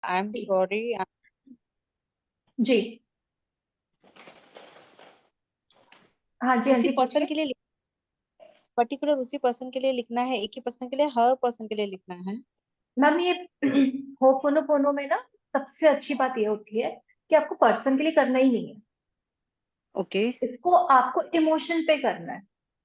I M G sorry. जी। हाँ जी, हाँ उसी जी, पर्सन पूछिए। के लिए, पर्टिकुलर उसी पर्सन के लिए लिखना है, एक ही पर्सन के लिए, हर पर्सन के लिए लिखना है? मैम ये होपोनोपोनो में ना सबसे अच्छी बात ये होती है कि आपको पर्सन के लिए करना ही नहीं है। ओके। इसको आपको इमोशन पे करना है।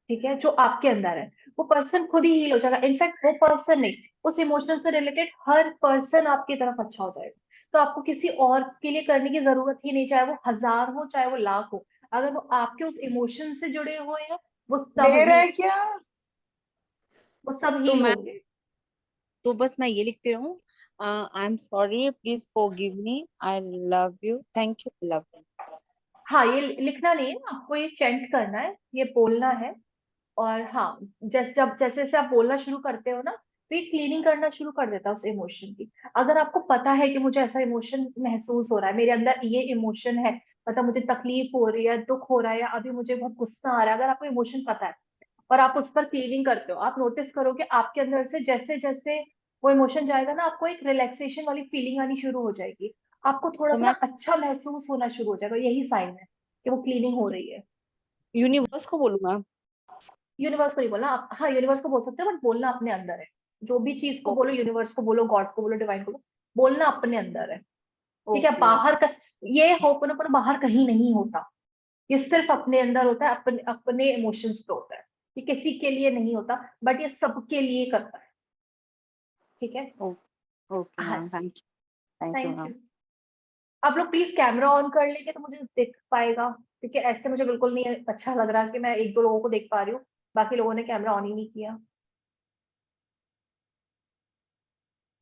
ठीक है, जो आपके अंदर है वो पर्सन खुद ही हील हो जाएगा। इनफैक्ट वो पर्सन नहीं, उस इमोशन से रिलेटेड हर पर्सन आपकी तरफ अच्छा हो जाएगा। तो आपको किसी और के लिए करने की जरूरत ही नहीं, चाहे वो 1000 हो चाहे वो लाख हो। अगर वो आपके उस इमोशन से जुड़े हुए हैं, वो सब ले रहा ही है क्या? वो सब तो हील मैं, होंगे। तो बस मैं ये लिखती रहूं, आई am sorry, please forgive me, I love you, thank you, love you. हाँ, ये लिखना नहीं है, आपको ये चेंट करना है, ये बोलना है। और हाँ, जब जैसे जैसे आप बोलना शुरू करते हो ना, तो ये क्लीनिंग करना शुरू कर देता है उस इमोशन की। अगर आपको पता है कि मुझे ऐसा इमोशन महसूस हो रहा है, मेरे अंदर ये इमोशन है, मतलब मुझे तकलीफ हो रही है, दुख हो रहा है, या अभी मुझे बहुत गुस्सा आ रहा है, अगर आपको इमोशन पता है और आप उस पर क्लीनिंग करते हो, आप नोटिस करोगे आपके अंदर से जैसे जैसे वो इमोशन जाएगा ना, आपको एक रिलैक्सेशन वाली फीलिंग आनी शुरू हो जाएगी। आपको थोड़ा तो सा ना मैं अच्छा महसूस होना शुरू हो जाएगा, यही साइन है कि वो क्लीनिंग हो रही है। यूनिवर्स को बोलूंगा? यूनिवर्स को नहीं बोलना आप, हाँ यूनिवर्स को बोल सकते हो, बट बोलना अपने अंदर है। जो भी चीज को बोलो, यूनिवर्स को बोलो, गॉड को बोलो, डिवाइन को बोलो, बोलना अपने अंदर है। ठीक है, ओके ओके। बाहर का ये होपन बाहर कहीं नहीं होता। ये सिर्फ अपने अंदर होता है, अपने अपने इमोशंस पे होता है। ये किसी के लिए नहीं होता, बट ये सबके लिए करता है। ठीक है। ओके ओके हाँ मैम, जी। Thank you thank ma'am. You. आप लोग प्लीज कैमरा ऑन कर लेंगे तो मुझे दिख पाएगा, क्योंकि ऐसे मुझे बिल्कुल नहीं अच्छा लग रहा कि मैं एक दो लोगों को देख पा रही हूँ, बाकी लोगों ने कैमरा ऑन ही नहीं किया।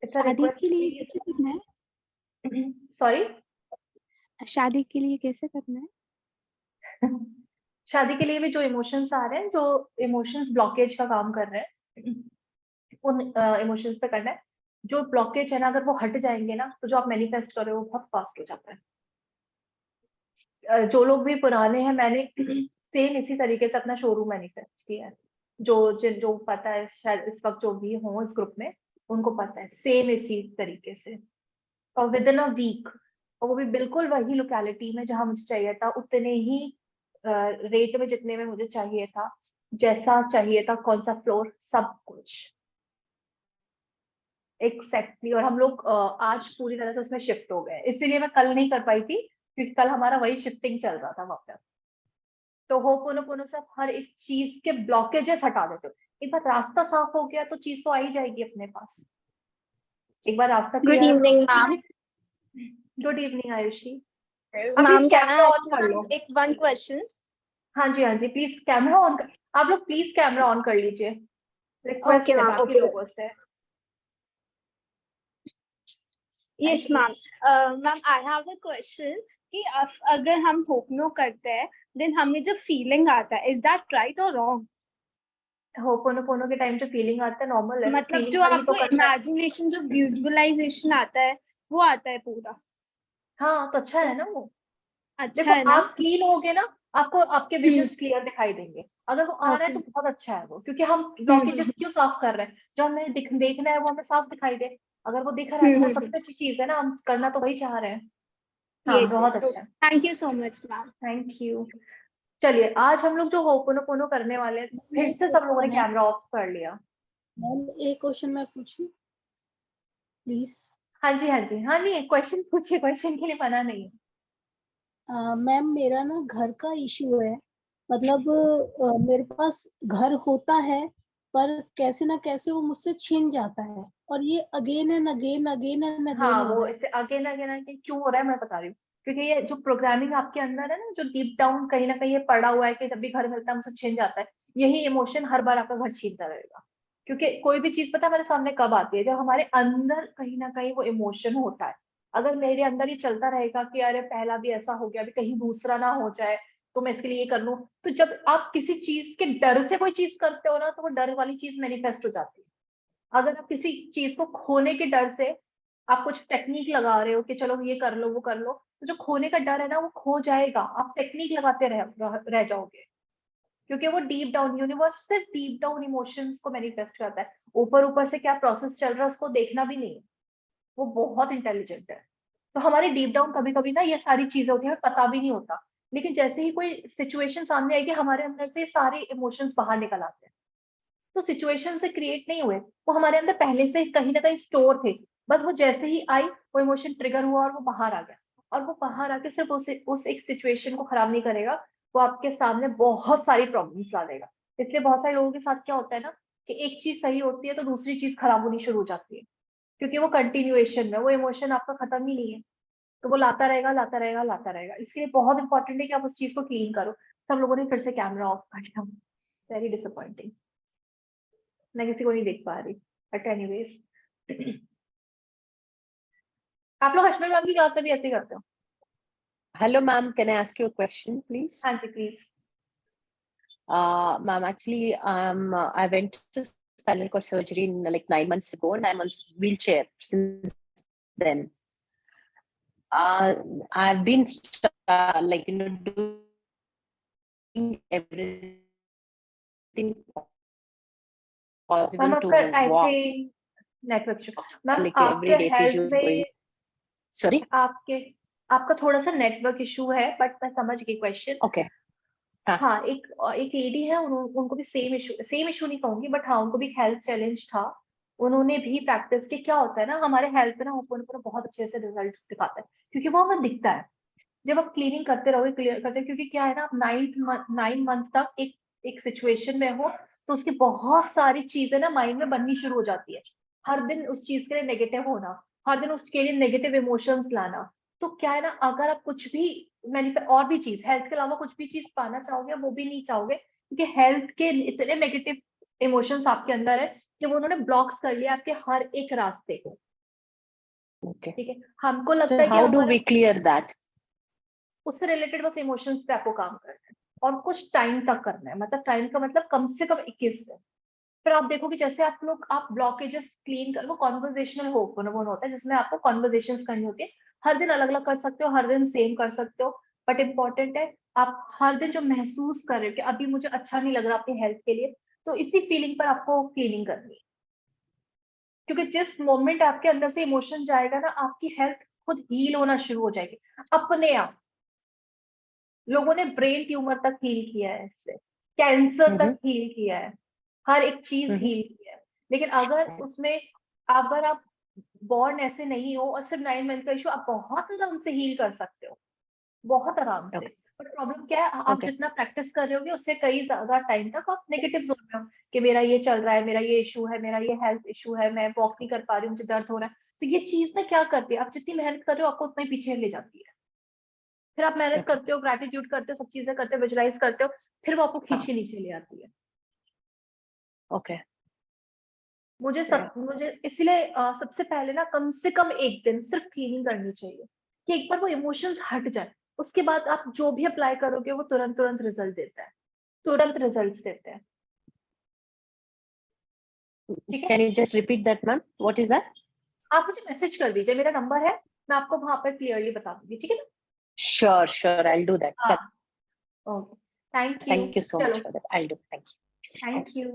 इट्स अ शादी रिक्वेस्ट के लिए प्लीज। कैसे करना है? सॉरी। शादी के लिए कैसे करना है? शादी के लिए भी जो इमोशंस आ रहे हैं, जो इमोशंस ब्लॉकेज का काम कर रहे हैं, उन इमोशंस पे करना है। जो ब्लॉकेज है ना, अगर वो हट जाएंगे ना, तो जो आप मैनिफेस्ट कर रहे हो वो बहुत फास्ट हो जाता है। जो लोग भी पुराने हैं, मैंने सेम इसी तरीके से अपना शोरूम मैनिफेस्ट किया है। जो पता है, शायद इस वक्त जो भी हो इस ग्रुप में, उनको पता है, सेम इसी तरीके से। और विद इन अ वीक, और वो भी बिल्कुल वही लोकेलिटी में जहां मुझे चाहिए था, उतने ही रेट में जितने में मुझे चाहिए था, जैसा चाहिए था, कौन सा फ्लोर, सब कुछ एक्सैक्टली। और हम लोग आज पूरी तरह से उसमें शिफ्ट हो गए, इसीलिए मैं कल नहीं कर पाई थी, क्योंकि कल हमारा वही शिफ्टिंग चल रहा था वहां पे। तो होपोनोपोनो से आप हर एक चीज के ब्लॉकेजेस हटा देते हो। एक बार रास्ता साफ हो गया तो चीज तो आ ही जाएगी अपने पास। एक बार रास्ता Good clear. evening, ma'am. Good evening Ayushi. आप please Ma'am, can I camera ask on you कर some लो। one question? हाँ जी, हाँ जी, प्लीज कैमरा ऑन कर, आप लोग प्लीज कैमरा ऑन कर लीजिए। Okay, रिक्वेस्ट है ma'am. बाकी Okay. लोगों से। Yes, thank you. ma'am. Ma'am, I have a question कि अगर हम होपनो करते हैं, then हमें जो feeling आता है, is that right or wrong? Ho'oponopono के टाइम जो फीलिंग आता है नॉर्मल है, मतलब फीलिंग जो हर ही तो आपको करता है। imagination, जो visualization आता है, वो आता है पूरा। हाँ तो अच्छा है तो ना वो। अच्छा देखो है ना? आप क्लीन होगे ना, आपको आपके विजन्स क्लियर दिखाई देंगे। अगर वो आ रहा है तो Okay. बहुत अच्छा है वो, क्योंकि हम ब्लॉकेजेस क्यों साफ कर रहे हैं, जो हमें देखना है वो हमें साफ दिखाई दे। अगर वो दिख रहा है तो वो सबसे अच्छी चीज है ना, हम करना तो वही चाह रहे हैं। हाँ Yes, बहुत yes. अच्छा Okay. है। Thank you so much, ma'am. Thank you. चलिए आज हम लोग जो होपोनोपोनो करने वाले हैं, फिर से सब लोगों ने कैमरा ऑफ कर लिया। मैम एक क्वेश्चन मैं पूछूं प्लीज? हाँ जी, हाँ जी, हाँ नहीं, क्वेश्चन पूछिए, क्वेश्चन के लिए मना नहीं है। मैम मेरा ना घर का इशू है। मतलब मेरे पास घर होता है, पर कैसे ना कैसे वो मुझसे छिन जाता है, और ये again and again again and again हाँ हो वो रहा है। इसे अगेन अगेन अगेन क्यों हो रहा है मैं बता रही हूँ। क्योंकि ये जो प्रोग्रामिंग आपके अंदर है ना, जो डीप डाउन कहीं ना कहीं ये पड़ा हुआ है कि जब भी घर मिलता है मुझसे छीन जाता है, यही इमोशन हर बार आपका घर छीनता रहेगा। क्योंकि कोई भी चीज पता है हमारे सामने कब आती है, जब हमारे अंदर कहीं ना कहीं वो इमोशन होता है। अगर मेरे अंदर ये चलता रहेगा कि अरे पहला भी ऐसा हो गया, अभी कहीं दूसरा ना हो जाए, तो मैं इसके लिए ये कर लूं, तो जब आप किसी चीज के डर से कोई चीज करते हो ना, तो वो डर वाली चीज मैनिफेस्ट हो जाती है। अगर आप किसी चीज को खोने के डर से आप कुछ टेक्निक लगा रहे हो कि चलो ये कर लो वो कर लो, तो जो खोने का डर है ना वो खो जाएगा, आप टेक्निक लगाते रह जाओगे। क्योंकि वो डीप डाउन, यूनिवर्स सिर्फ डीप डाउन इमोशंस को मैनिफेस्ट करता है। ऊपर ऊपर से क्या प्रोसेस चल रहा है उसको देखना भी नहीं है। वो बहुत इंटेलिजेंट है। तो हमारे डीप डाउन कभी कभी ना ये सारी चीजें होती है, हमें पता भी नहीं होता, लेकिन जैसे ही कोई सिचुएशन सामने आएगी हमारे अंदर से सारे इमोशंस बाहर निकल आते हैं। तो सिचुएशन से क्रिएट नहीं हुए, वो हमारे अंदर पहले से कहीं ना कहीं स्टोर थे, बस वो जैसे ही आई वो इमोशन ट्रिगर हुआ और वो बाहर आ गया। और वो बाहर आके सिर्फ उस एक सिचुएशन को खराब नहीं करेगा, वो आपके सामने बहुत सारी प्रॉब्लम्स ला देगा। इसलिए बहुत सारे लोगों के साथ क्या होता है ना, कि एक चीज सही होती है तो दूसरी चीज खराब होनी शुरू हो जाती है, क्योंकि वो कंटिन्यूएशन में, वो इमोशन आपका खत्म ही नहीं है, तो वो लाता रहेगा लाता रहेगा लाता रहेगा। इसलिए बहुत इंपॉर्टेंट है कि आप उस चीज को क्लीन करो। सब लोगों ने फिर से कैमरा ऑफ कर दिया, वेरी डिसअपॉइंटिंग, मैं किसी को नहीं देख पा रही, बट एनीवेज। आप लोग अश्विन मैम की क्लास में भी ऐसे ही करते हो? Hello, ma'am. Can I ask you a question, please? हाँ जी please. Ma'am, actually, I went to spinal cord surgery in like 9 months ago, and I'm on wheelchair since then. I've been like doing everything possible ma'am to आपका आई walk, think network issue, ma'am like आपके everyday health physios में going. Sorry. आपका थोड़ा सा network issue है, but मैं समझ गई क्वेश्चन। Okay. हाँ। हाँ, एक लेडी है, उनको भी सेम इशू नहीं कहूंगी, बट हाँ उनको भी हेल्थ चैलेंज था। उन्होंने भी प्रैक्टिस के, क्या होता है ना हमारे हेल्थ पे ना ऊपर बहुत अच्छे से रिजल्ट दिखाता है, क्योंकि वो हमें दिखता है जब आप क्लीनिंग करते रहोगे, क्लियर करते, क्योंकि क्या है ना, आप 9 मंथ तक एक सिचुएशन में हो, तो उसकी बहुत सारी चीजें ना माइंड में बननी शुरू हो जाती है। हर दिन उस चीज के लिए नेगेटिव होना, हर दिन उसके लिए नेगेटिव इमोशंस लाना। तो क्या है ना, अगर आप कुछ भी और भी चीज हेल्थ के अलावा कुछ भी चीज पाना चाहोगे, वो भी नहीं चाहोगे, क्योंकि हेल्थ के इतने नेगेटिव इमोशंस आपके अंदर है कि वो उन्होंने ब्लॉक्स कर लिया आपके हर एक रास्ते को। Okay. ठीक है, हमको लगता So है कि how do हमारा we clear that? उससे रिलेटेड बस इमोशंस पे आपको काम करना है, और कुछ टाइम तक करना है, मतलब टाइम का मतलब कम से कम 21 दिन। फिर आप देखोगे जैसे आप ब्लॉकेजेस क्लीन कर, वो कॉन्वर्जेशनल होपन होता है, जिसमें आपको कॉन्वर्जेशंस करनी होती है। हर दिन अलग अलग कर सकते हो, हर दिन सेम कर सकते हो, बट इम्पॉर्टेंट है आप हर दिन जो महसूस कर रहे हो कि अभी मुझे अच्छा नहीं लग रहा अपनी हेल्थ के लिए, तो इसी फीलिंग पर आपको क्लीनिंग करनी है। क्योंकि जिस मोमेंट आपके अंदर से इमोशन जाएगा ना, आपकी हेल्थ खुद हील होना शुरू हो जाएगी अपने आप। लोगों ने ब्रेन ट्यूमर तक हील किया है, इससे कैंसर तक हील किया है, हर एक चीज हील किया है। लेकिन अगर आप बॉर्न ऐसे नहीं हो और सिर्फ 9 मंथ का इशू, आप बहुत आराम से हील कर सकते हो, बहुत आराम से। बट प्रॉब्लम क्या है, आप जितना प्रैक्टिस कर रहे होगे उससे कई ज्यादा टाइम तक आप नेगेटिव जोन में हो, कि मेरा ये चल रहा है, मेरा ये इशू है, मेरा ये हेल्थ इशू है, मैं वॉक नहीं कर पा रही हूँ, मुझे दर्द हो रहा है। तो ये चीज ना क्या करती है, आप जितनी मेहनत कर रहे हो आपको उतना ही पीछे ले जाती है। फिर आप मेहनत करते हो, ग्रेटिट्यूड करते हो, सब चीजें करते हो, विजुलाइज करते हो, फिर वो आपको खींच के नीचे ले आती है। Okay. मुझे इसलिए सबसे पहले ना कम से कम एक दिन सिर्फ क्लीनिंग करनी चाहिए, कि एक बार वो इमोशंस हट जाए, उसके बाद आप जो भी अप्लाई करोगे वो तुरंत तुरंत रिजल्ट देता है, तुरंत रिजल्ट देते हैं। ठीक है, Can you just repeat that, ma'am? What is that? आप मुझे मैसेज कर दीजिए, मेरा नंबर है, मैं आपको वहां पर क्लियरली बता दूंगी, ठीक है ना? Sure, I'll do that. हाँ, okay, thank you. Thank you so much for that. I'll do. Thank you. Thank you.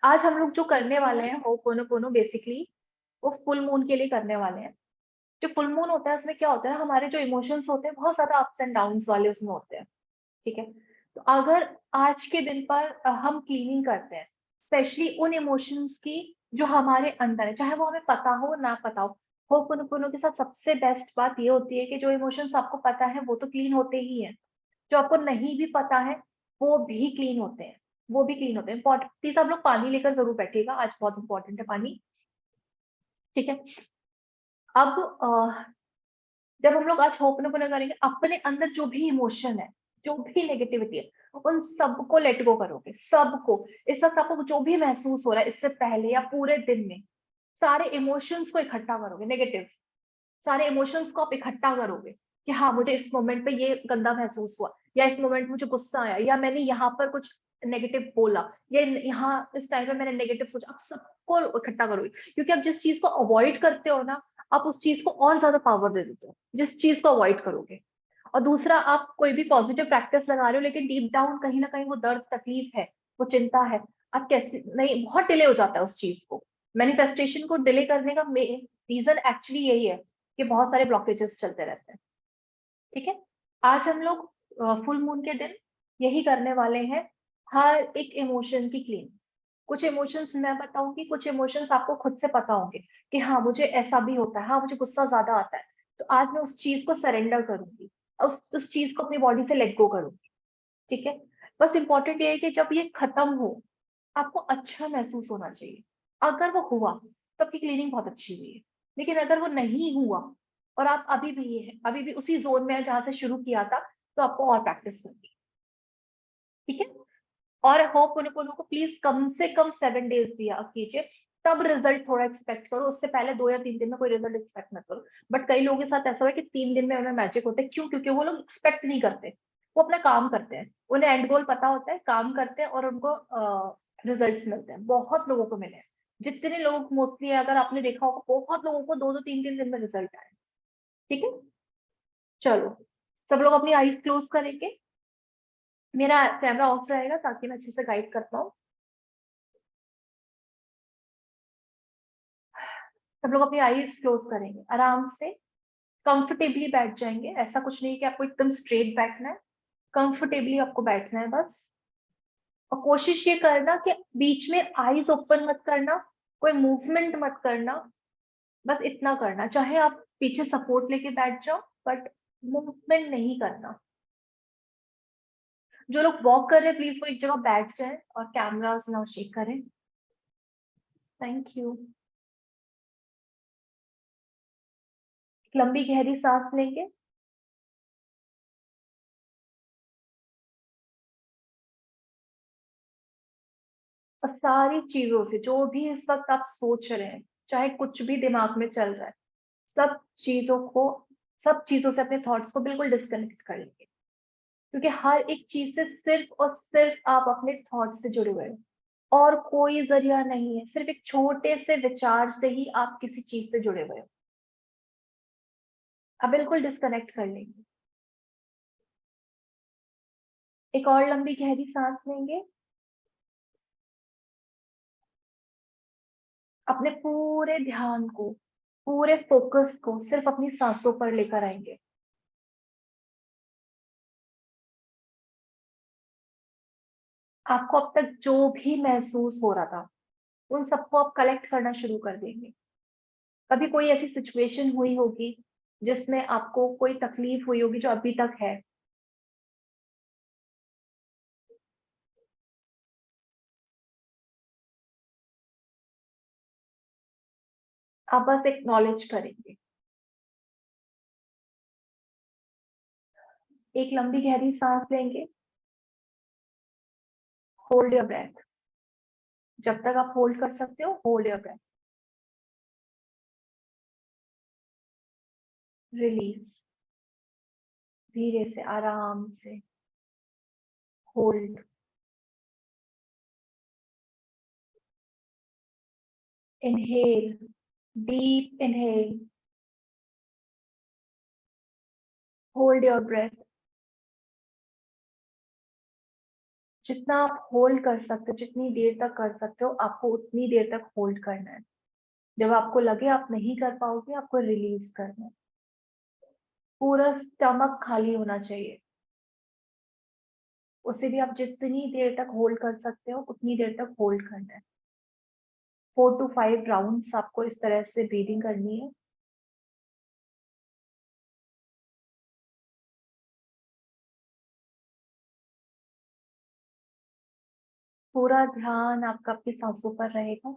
आज हम लोग जो करने वाले हैं होपोनोपोनो, बेसिकली वो फुल मून के लिए करने वाले हैं। जो फुल मून होता है उसमें क्या होता है, हमारे जो इमोशंस होते हैं बहुत ज्यादा अप्स एंड डाउन्स वाले उसमें होते हैं। ठीक है, तो अगर आज के दिन पर हम क्लीनिंग करते हैं, स्पेशली उन इमोशंस की जो हमारे अंदर है, चाहे वो हमें पता हो ना पता हो, होपोनोपोनो के साथ सबसे बेस्ट बात ये होती है कि जो इमोशंस आपको पता है वो तो क्लीन होते ही हैं, जो आपको नहीं भी पता है वो भी क्लीन होते हैं, वो भी क्लीन होते हैं। प्लीज आप लोग पानी लेकर जरूर बैठिएगा, आज बहुत इंपॉर्टेंट है पानी। ठीक है, अब जब हम लोग आज होपोनोपोनो करेंगे, अपने अंदर जो भी इमोशन है, जो भी नेगेटिविटी है, उन सबको लेट गो करोगे, सबको। इस वक्त आपको जो भी महसूस हो रहा है इससे पहले या पूरे दिन में, सारे इमोशंस को इकट्ठा करोगे, नेगेटिव सारे इमोशंस को आप इकट्ठा करोगे, कि हाँ मुझे इस मोमेंट पे ये गंदा महसूस हुआ, या इस मोमेंट मुझे गुस्सा आया, या मैंने यहाँ पर कुछ नेगेटिव बोला, या यहाँ इस टाइम पे मैंने नेगेटिव सोचा। आप सबको इकट्ठा करोगे, क्योंकि आप जिस चीज को अवॉइड करते हो ना, आप उस चीज को और ज्यादा पावर दे देते हो, जिस चीज को अवॉइड करोगे। और दूसरा, आप कोई भी पॉजिटिव प्रैक्टिस लगा रहे हो, लेकिन डीप डाउन कहीं ना कहीं वो दर्द, तकलीफ है, वो चिंता है, आप कैसे नहीं, बहुत डिले हो जाता है उस चीज को। मैनिफेस्टेशन को डिले करने का रीजन एक्चुअली यही है कि बहुत सारे ब्लॉकेजेस चलते रहते हैं। ठीक है, आज हम लोग फुल मून के दिन यही करने वाले हैं, हर एक इमोशन की क्लीन। कुछ इमोशंस मैं बताऊंगी, कुछ इमोशंस आपको खुद से पता होंगे कि हाँ मुझे ऐसा भी होता है, हाँ मुझे गुस्सा ज्यादा आता है, तो आज मैं उस चीज को सरेंडर करूंगी, उस चीज को अपनी बॉडी से लेट गो करूंगी। ठीक है, बस इंपॉर्टेंट ये है कि जब ये खत्म हो आपको अच्छा महसूस होना चाहिए। अगर वो हुआ तो आपकी क्लीनिंग बहुत अच्छी हुई है, लेकिन अगर वो नहीं हुआ और आप अभी भी उसी जोन में है जहां से शुरू किया था, तो आपको और प्रैक्टिस करनी है। ठीक है, और होप उनको प्लीज कम से कम 7 डेज दिया कीजिए, तब रिजल्ट थोड़ा एक्सपेक्ट करो। उससे पहले 2 या 3 दिन में कोई रिजल्ट एक्सपेक्ट मत करो। बट कई लोगों के साथ ऐसा हुआ कि 3 दिन में उन्हें मैजिक होता है। क्यों? क्योंकि वो लोग एक्सपेक्ट नहीं करते, वो अपना काम करते हैं, उन्हें एंड गोल पता होता है, काम करते हैं और उनको रिजल्ट मिलते हैं। बहुत लोगों को मिले हैं, जितने लोग मोस्टली अगर आपने देखा होगा, बहुत लोगों को 2-2 3-3 दिन में रिजल्ट आए। ठीक है, चलो सब लोग अपनी आईज क्लोज करेंगे, मेरा कैमरा ऑफ रहेगा ताकि मैं अच्छे से गाइड कर पाऊँ। सब लोग अपनी आईज क्लोज करेंगे, आराम से कंफर्टेबली बैठ जाएंगे। ऐसा कुछ नहीं कि आपको एकदम स्ट्रेट बैठना है, कंफर्टेबली आपको बैठना है बस। और कोशिश ये करना कि बीच में आईज ओपन मत करना, कोई मूवमेंट मत करना, बस इतना करना। चाहे आप पीछे सपोर्ट लेके बैठ जाओ, बट मूवमेंट नहीं करना। जो लोग वॉक कर रहे हैं प्लीज वो एक जगह बैठ जाए और कैमरास ना शेक करें। Thank you. लंबी गहरी सांस लेंगे, और सारी चीजों से जो भी इस वक्त आप सोच रहे हैं, चाहे कुछ भी दिमाग में चल रहा है, सब चीजों को सब चीजों से अपने थॉट्स को बिल्कुल डिस्कनेक्ट कर लेंगे। क्योंकि हर एक चीज से सिर्फ और सिर्फ आप अपने थॉट्स से जुड़े हुए हो, और कोई जरिया नहीं है। सिर्फ एक छोटे से विचार से ही आप किसी चीज से जुड़े हुए हो। आप बिल्कुल डिस्कनेक्ट कर लेंगे। एक और लंबी गहरी सांस लेंगे, अपने पूरे ध्यान को, पूरे फोकस को सिर्फ अपनी सांसों पर लेकर आएंगे। आपको अब तक जो भी महसूस हो रहा था उन सबको आप कलेक्ट करना शुरू कर देंगे। कभी कोई ऐसी सिचुएशन हुई होगी जिसमें आपको कोई तकलीफ हुई होगी जो अभी तक है, आप बस एक्नॉलेज करेंगे। एक लंबी गहरी सांस लेंगे, होल्ड योर ब्रेथ। जब तक आप होल्ड कर सकते हो होल्ड योर ब्रेथ, रिलीज। धीरे से आराम से hold, inhale, deep inhale, hold your breath. जितना आप होल्ड कर सकते हो, जितनी देर तक कर सकते हो, आपको उतनी देर तक होल्ड करना है। जब आपको लगे आप नहीं कर पाओगे, आपको रिलीज करना है। पूरा स्टमक खाली होना चाहिए। उसे भी आप जितनी देर तक होल्ड कर सकते हो उतनी देर तक होल्ड करना है। 4 to 5 राउंड्स आपको इस तरह से ब्रीदिंग करनी है। पूरा ध्यान आपका अपनी सांसों पर रहेगा।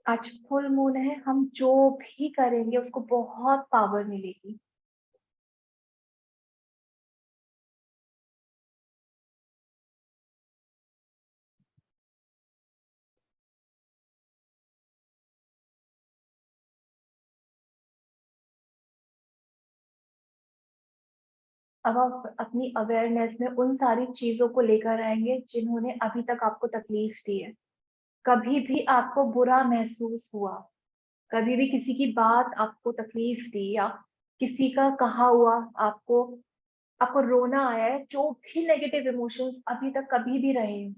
आज फुल मून है, हम जो भी करेंगे उसको बहुत पावर मिलेगी। अब आप अपनी अवेयरनेस में उन सारी चीजों को लेकर आएंगे जिन्होंने अभी तक आपको तकलीफ दी है। कभी भी आपको बुरा महसूस हुआ, कभी भी किसी की बात आपको तकलीफ दी, या किसी का कहा हुआ आपको आपको रोना आया है, जो भी नेगेटिव इमोशंस अभी तक कभी भी रहे हैं,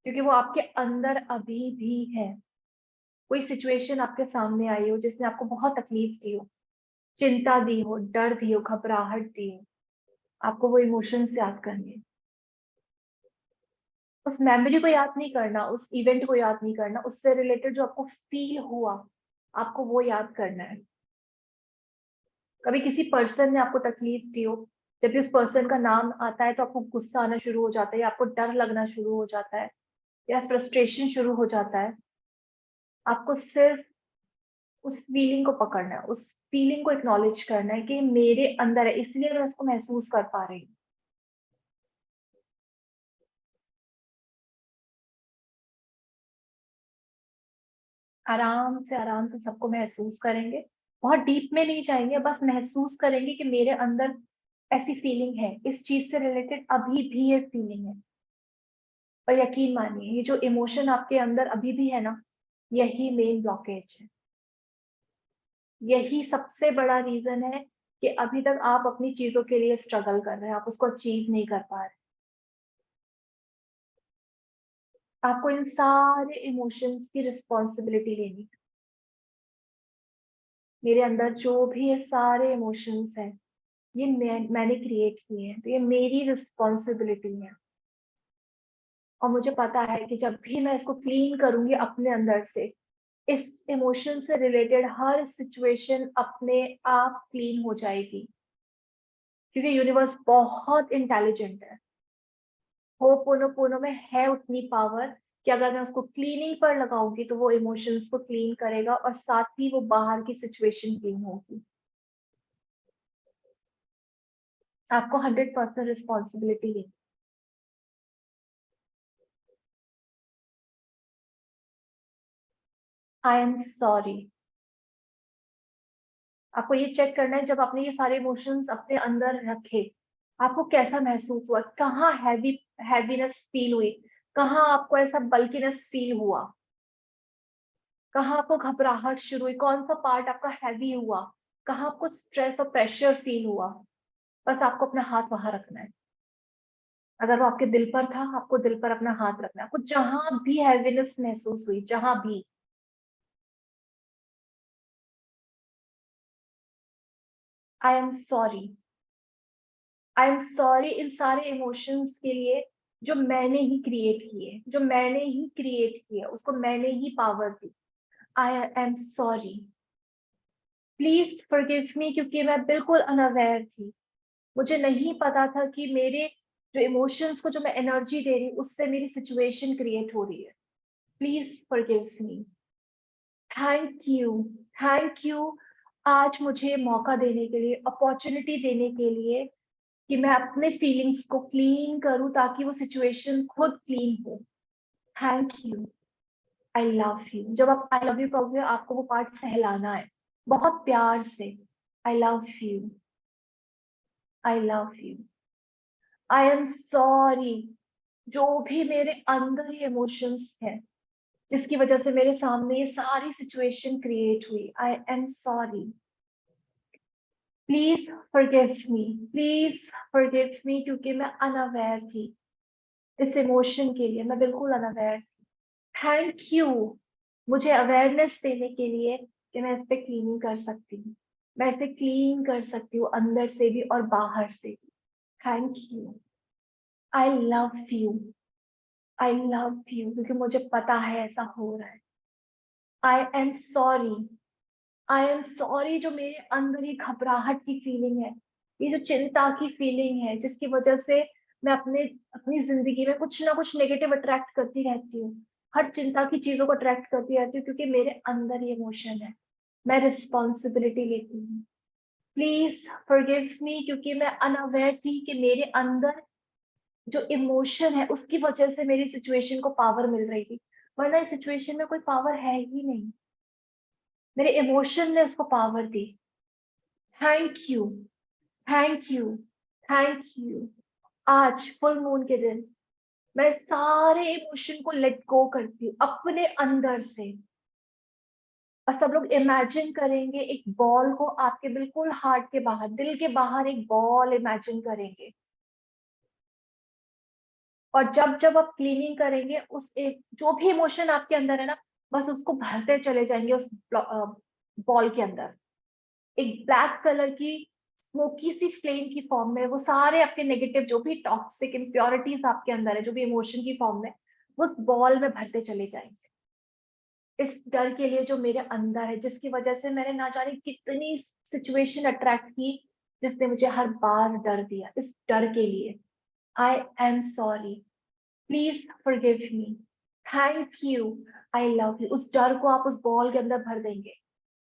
क्योंकि वो आपके अंदर अभी भी है, कोई सिचुएशन आपके सामने आई हो जिसने आपको बहुत तकलीफ दी हो, चिंता दी हो, डर दी हो, घबराहट दी हो, आपको वो इमोशंस याद करने हैं। उस मेमोरी को याद नहीं करना, उस इवेंट को याद नहीं करना, उससे रिलेटेड जो आपको फील हुआ, आपको वो याद करना है। कभी किसी पर्सन ने आपको तकलीफ दी हो, जब भी उस पर्सन का नाम आता है तो आपको गुस्सा आना शुरू हो जाता है, या आपको डर लगना शुरू हो जाता है, या फ्रस्ट्रेशन शुरू हो जाता है। आपको सिर्फ उस फीलिंग को पकड़ना है, उस फीलिंग को एक्नॉलेज करना है कि मेरे अंदर है, इसलिए मैं उसको महसूस कर पा रही हूँ। आराम से सबको महसूस करेंगे, बहुत डीप में नहीं जाएंगे, बस महसूस करेंगे कि मेरे अंदर ऐसी फीलिंग है, इस चीज से रिलेटेड अभी भी ये फीलिंग है। और यकीन मानिए, ये जो इमोशन आपके अंदर अभी भी है ना, यही मेन ब्लॉकेज है। यही सबसे बड़ा रीजन है कि अभी तक आप अपनी चीजों के लिए स्ट्रगल कर रहे हैं, आप उसको अचीव नहीं कर पा रहे। आपको इन सारे इमोशंस की रिस्पॉन्सिबिलिटी लेनी है। मेरे अंदर जो भी ये सारे इमोशंस हैं, ये मैंने क्रिएट किए हैं, तो ये मेरी रिस्पॉन्सिबिलिटी है। और मुझे पता है कि जब भी मैं इसको क्लीन करूंगी अपने अंदर से, इस इमोशन से रिलेटेड हर सिचुएशन अपने आप क्लीन हो जाएगी, क्योंकि यूनिवर्स बहुत इंटेलिजेंट है। होपोनोपोनो में है उतनी पावर कि अगर मैं उसको क्लीनिंग पर लगाऊंगी तो वो इमोशंस को क्लीन करेगा, और साथ ही वो बाहर की सिचुएशन क्लीन होगी। आपको 100% रिस्पॉन्सिबिलिटी है। आई एम सॉरी। आपको ये चेक करना है, जब आपने ये सारे इमोशंस अपने अंदर रखे, आपको कैसा महसूस हुआ, कहाँ हैवीनेस फील हुई, कहाँ आपको ऐसा बल्कीनेस फील हुआ, कहाँ आपको घबराहट शुरू हुई, कौन सा पार्ट आपका हैवी हुआ, कहाँ आपको स्ट्रेस और प्रेशर फील हुआ। बस आपको अपना हाथ वहां रखना है। अगर वो आपके दिल पर था, आपको दिल पर अपना हाथ रखना है। आपको जहां भी हैवीनेस महसूस हुई, जहां भी, आई am sorry. I am sorry इन सारे इमोशंस के लिए जो मैंने ही क्रिएट किए, जो मैंने ही क्रिएट किया, उसको मैंने ही पावर दी। I am sorry. Please forgive me, क्योंकि मैं बिल्कुल अनअवेयर थी। मुझे नहीं पता था कि मेरे जो इमोशंस को जो मैं एनर्जी दे रही हूँ, उससे मेरी सिचुएशन क्रिएट हो रही है। Please forgive me. Thank you. Thank you आज मुझे मौका देने के लिए, अपॉर्चुनिटी देने के लिए कि मैं अपने फीलिंग्स को क्लीन करूं, ताकि वो सिचुएशन खुद क्लीन हो। Thank you. I love you. जब आप आई लव यू कहोगे, आपको वो पार्ट सहलाना है बहुत प्यार से। आई love you. I love you. I am sorry. जो भी मेरे अंदर ये इमोशंस है, जिसकी वजह से मेरे सामने ये सारी सिचुएशन क्रिएट हुई, आई am sorry. Please forgive me. Please forgive me, क्योंकि मैं अनअवेयर थी इस इमोशन के लिए, मैं बिल्कुल अनअवेयर थी। थैंक यू मुझे अवेयरनेस देने के लिए कि मैं इस पे क्लीनिंग कर सकती हूँ, मैं इसे क्लीन कर सकती हूँ अंदर से भी और बाहर से भी। Thank you. I love you. I love you, क्योंकि मुझे पता है ऐसा हो रहा है। आई am sorry. I am sorry जो मेरे अंदर ये घबराहट की फीलिंग है, ये जो चिंता की फीलिंग है, जिसकी वजह से मैं अपनी जिंदगी में कुछ ना कुछ नेगेटिव अट्रैक्ट करती रहती हूँ, हर चिंता की चीजों को अट्रैक्ट करती रहती हूँ, क्योंकि मेरे अंदर ये इमोशन है। मैं रिस्पॉन्सिबिलिटी लेती हूँ। प्लीज फॉरगिव मी, क्योंकि मैं अनअवेयर थी कि मेरे अंदर जो इमोशन है उसकी वजह से मेरी सिचुएशन को पावर मिल रही थी, वरना इस सिचुएशन में कोई पावर है ही नहीं, मेरे इमोशन ने उसको power the. Thank you. Thank you. Thank you. आज फुल मून के दिन मैं सारे इमोशन को लेट गो करती हूँ अपने अंदर से। और सब लोग इमेजिन करेंगे एक बॉल को आपके बिल्कुल हार्ट के बाहर, दिल के बाहर एक बॉल इमेजिन करेंगे। और जब जब आप क्लीनिंग करेंगे, उस एक जो भी इमोशन आपके अंदर है ना, बस उसको भरते चले जाएंगे उस बॉल के अंदर। एक ब्लैक कलर की स्मोकी सी फ्लेम की फॉर्म में वो सारे आपके नेगेटिव जो भी टॉक्सिक इम्प्योरिटीज आपके अंदर है, जो भी इमोशन की फॉर्म में, वो उस बॉल में भरते चले जाएंगे। इस डर के लिए जो मेरे अंदर है, जिसकी वजह से मैंने ना जाने कितनी सिचुएशन अट्रैक्ट की, जिसने मुझे हर बार डर दिया, इस डर के लिए आई am sorry, please forgive me, thank you, I love you. उस डर को आप उस बॉल के अंदर भर देंगे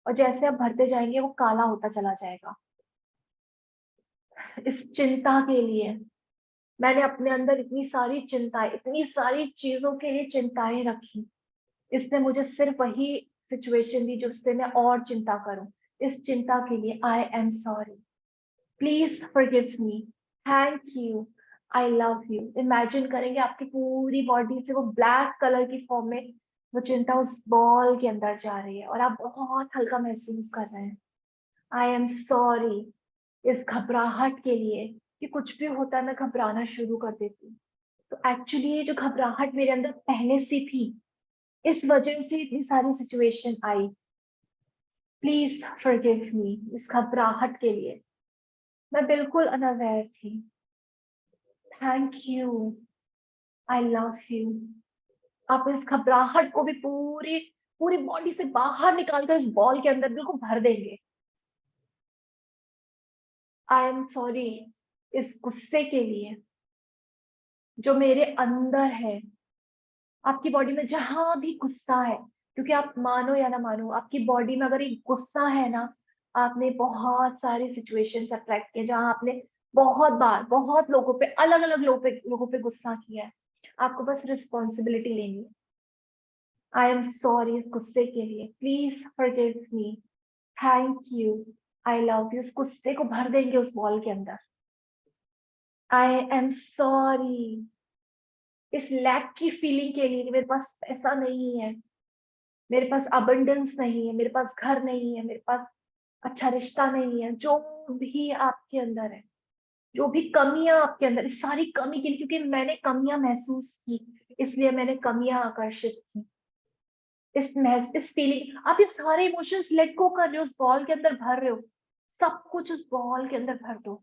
और जैसे आप भरते जाएंगे वो काला होता चला जाएगा। इस चिंता के लिए मैंने अपने अंदर इतनी सारी चिंताएं, इतनी सारी चीजों के लिए चिंताएं रखी। इसने मुझे सिर्फ वही सिचुएशन दी जिससे मैं और चिंता करूं। इस चिंता के लिए आई am sorry, please forgive me, thank you, I love you. Imagine करेंगे आपकी पूरी बॉडी से वो ब्लैक कलर की फॉर्म में वो चिंता उस बॉल के अंदर जा रही है और आप बहुत हल्का महसूस कर रहे हैं। आई एम सॉरी इस घबराहट के लिए, कि कुछ भी होता है मैं घबराना शुरू कर देती हूँ। तो एक्चुअली ये जो घबराहट मेरे अंदर पहले से थी, इस वजह से इतनी सारी सिचुएशन आई। प्लीज फॉरगिव मी इस घबराहट के लिए, मैं बिल्कुल अनअवेयर थी। Thank you, I love you. आप इस घबराहट को भी पूरी पूरी बॉडी से बाहर निकालकर इस बॉल के अंदर बिल्कुल भर देंगे। आई एम सॉरी इस गुस्से के लिए जो मेरे अंदर है। आपकी बॉडी में जहां भी गुस्सा है, क्योंकि आप मानो या ना मानो, आपकी बॉडी में अगर एक गुस्सा है ना, आपने बहुत सारी सिचुएशंस अट्रैक्ट किए जहां आपने बहुत बार बहुत लोगों पे, अलग अलग लोगों पे गुस्सा किया है। आपको बस रिस्पॉन्सिबिलिटी लेनी है। आई एम सॉरी इस गुस्से के लिए, please forgive me, thank you, I love you. इस गुस्से को भर देंगे उस बॉल के अंदर। आई एम सॉरी इस लैक की फीलिंग के लिए, मेरे पास पैसा नहीं है, मेरे पास अबंडेंस नहीं है, मेरे पास घर नहीं है, मेरे पास अच्छा रिश्ता नहीं है, जो भी आपके अंदर है, जो भी कमियां आपके अंदर, इस सारी कमी के लिए, क्योंकि मैंने कमियां महसूस की, इसलिए मैंने कमियां आकर्षित की। इस फीलिंग, आप ये सारे इमोशंस लेट गो कर रहे हो, उस बॉल के अंदर भर रहे हो, सब कुछ उस बॉल के अंदर भर दो।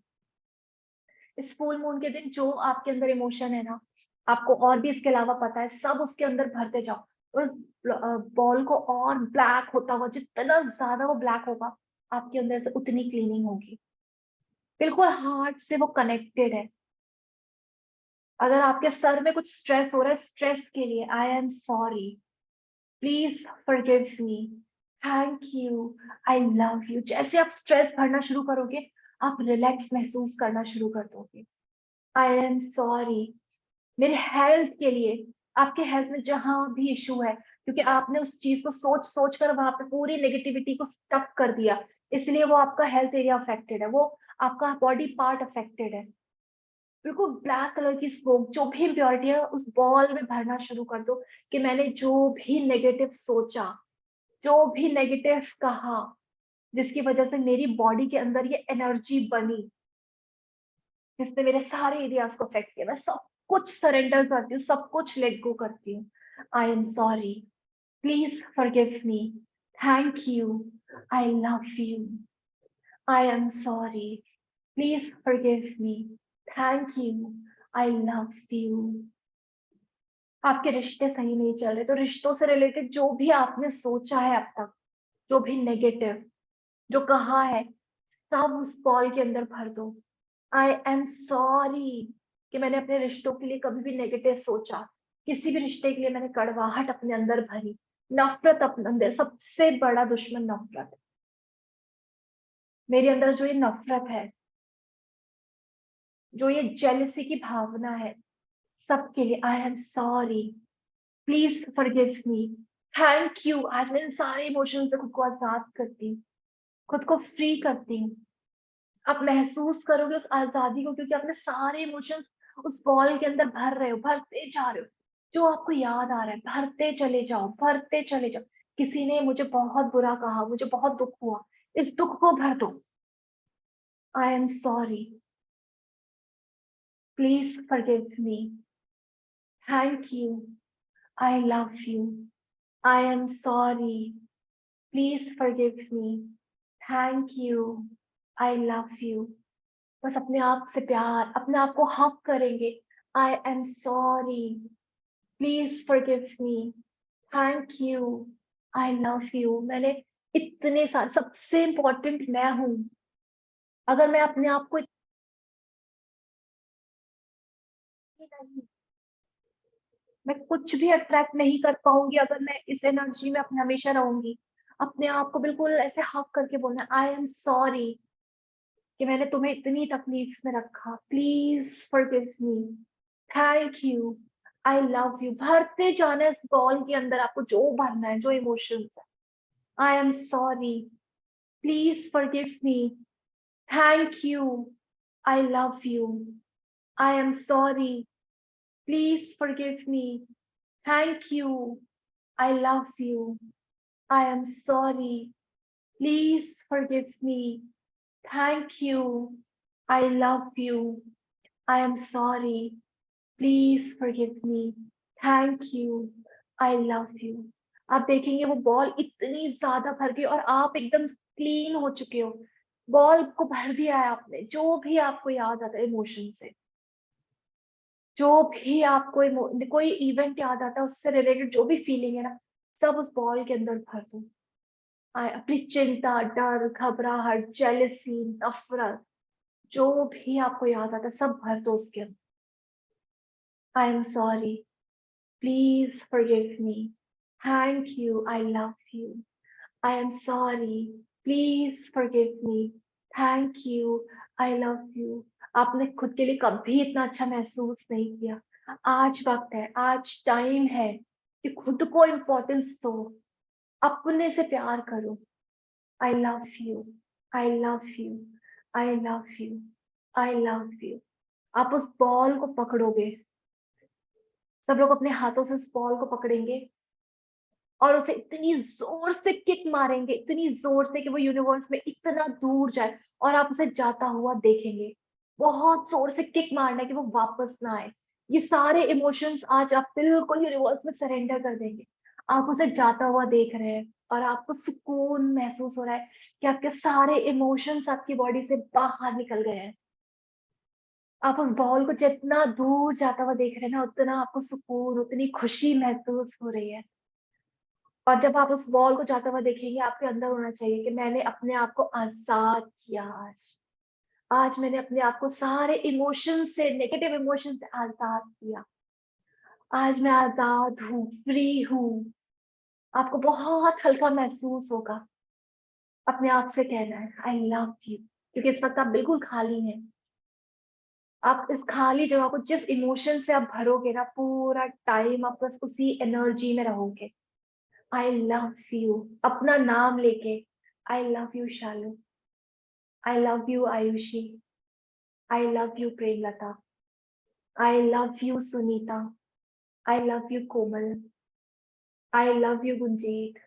इस फुल मून के दिन जो आपके अंदर इमोशन है ना, आपको और भी इसके अलावा पता है, सब उसके अंदर भरते जाओ। और उस बॉल को और ब्लैक होता हुआ, जितना ज्यादा वो ब्लैक होगा, आपके अंदर से उतनी क्लीनिंग होगी। बिल्कुल हार्ट से वो कनेक्टेड है। अगर आपके सर में कुछ स्ट्रेस हो रहा है, स्ट्रेस के लिए आई am sorry, please forgive me, thank you, I love you. जैसे आप स्ट्रेस भरना शुरू करोगे, आप रिलैक्स महसूस करना शुरू कर दोगे। आई एम सॉरी मेरे हेल्थ के लिए, आपके हेल्थ में जहां भी इशू है, क्योंकि आपने उस चीज को सोच सोच कर वहां पे पूरी नेगेटिविटी को स्टक कर दिया, इसलिए वो आपका हेल्थ एरिया अफेक्टेड है, वो आपका बॉडी पार्ट अफेक्टेड है। बिल्कुल ब्लैक कलर की स्मोक, जो भी इम्प्योरिटी है उस बॉल में भरना शुरू कर दो, कि मैंने जो भी नेगेटिव सोचा, जो भी नेगेटिव कहा, जिसकी वजह से मेरी बॉडी के अंदर ये एनर्जी बनी, जिसने मेरे सारे एरियाज को अफेक्ट किया, मैं सब कुछ सरेंडर करती हूँ, सब कुछ लेट गो करती हूँ। आई am sorry, please forgive me, thank you, I love you. I am sorry, please forgive me, thank you, I love you. आपके रिश्ते सही नहीं चल रहे, तो रिश्तों से रिलेटेड जो भी आपने सोचा है अब तक, जो भी नेगेटिव जो कहा है, सब उस बॉल के अंदर भर दो। आई एम सॉरी कि मैंने अपने रिश्तों के लिए कभी भी नेगेटिव सोचा, किसी भी रिश्ते के लिए मैंने कड़वाहट अपने अंदर भरी, नफरत अपने अंदर, सबसे बड़ा दुश्मन नफरत है। मेरे अंदर जो ये नफरत है, जो ये जेलसी की भावना है, सबके लिए आई am sorry, please forgive me, thank you. आज मैं इन सारे इमोशंस से खुद को आजाद करती हूँ, खुद को फ्री करती हूँ। आप महसूस करोगे उस आजादी को, क्योंकि आपने सारे इमोशंस उस बॉल के अंदर भर रहे हो, भरते जा रहे हो। जो आपको याद आ रहा है भरते चले जाओ, भरते चले जाओ। किसी ने मुझे बहुत बुरा कहा, मुझे बहुत दुख हुआ, इस दुख को भर दो। आई am sorry, please forgive me, thank you, I love you. I am sorry. Please forgive me. Thank you. I love you. बस अपने आप से प्यार, अपने आप को हक करेंगे. I am sorry. Please forgive me. Thank you. I love you. मैंने इतने सारे, सबसे इम्पोर्टेंट मैं हूँ. अगर मैं अपने आप को नहीं, मैं कुछ भी अट्रैक्ट नहीं कर पाऊंगी अगर मैं इस एनर्जी में अपने हमेशा रहूंगी. अपने आप को बिल्कुल ऐसे हक करके बोलना, आई एम सॉरी कि मैंने तुम्हें इतनी तकलीफ में रखा. Please forgive me. Thank you. I love you. भरते जाना इस बॉल के अंदर, आपको जो भरना है, जो इमोशंस है. आई am sorry. Please forgive me. Thank you. I love you. I am sorry. Please forgive me. Thank you. I love you. I am sorry. Please forgive me. Thank you. I love you. I am sorry. Please forgive me. Thank you. I love you. आप देखेंगे वो ball इतनी ज्यादा भर गई और आप एकदम क्लीन हो चुके हो. बॉल को भर दिया है आपने, जो भी आपको याद आता है इमोशन से, जो भी आपको कोई इवेंट याद आता है उससे रिलेटेड जो भी फीलिंग है ना, सब उस बॉल के अंदर भर दो. अपनी चिंता, डर, घबराहट, जेलसी, नफरत, जो भी आपको याद आता है सब भर दो उसके अंदर. आई am sorry. Please forgive me. Thank you. I love you. I am sorry. Please forgive me. Thank you. I love you. आपने खुद के लिए कभी इतना अच्छा महसूस नहीं किया. आज वक्त है, आज टाइम है कि खुद को इम्पोर्टेंस दो, अपने से प्यार करो. आई love you. I love you. I love you. I love you. आप उस बॉल को पकड़ोगे, सब लोग अपने हाथों से उस बॉल को पकड़ेंगे और उसे इतनी जोर से किक मारेंगे, इतनी जोर से कि वो यूनिवर्स में इतना दूर जाए और आप उसे जाता हुआ देखेंगे. बहुत जोर से किक मारना है कि वो वापस ना आए. ये सारे इमोशंस आज आप बिल्कुल यूनिवर्स में सरेंडर कर देंगे. आप उसे जाता हुआ देख रहे हैं और आपको सुकून महसूस हो रहा है कि आपके सारे इमोशंस आपकी बॉडी से बाहर निकल गए हैं. आप उस बॉल को जितना दूर जाता हुआ देख रहे हैं ना, उतना आपको सुकून, उतनी खुशी महसूस हो रही है. और जब आप उस बॉल को जाता हुआ देखेंगे, आपके अंदर होना चाहिए कि मैंने अपने आप को आजाद किया. आज मैंने अपने आप को सारे इमोशन से, नेगेटिव इमोशन से आजाद किया. आज मैं आजाद हूँ, फ्री हूँ. आपको बहुत हल्का महसूस होगा. अपने आप से कहना है आई लव यू, क्योंकि इस वक्त आप बिल्कुल खाली हैं. आप इस खाली जगह को जिस इमोशन से आप भरोगे ना, पूरा टाइम आप बस उसी एनर्जी में रहोगे. आई लव यू, अपना नाम लेके. I love you Shalu. I love you Ayushi. I love you Premlata. I love you Sunita. I love you Komal. I love you Gunjeet.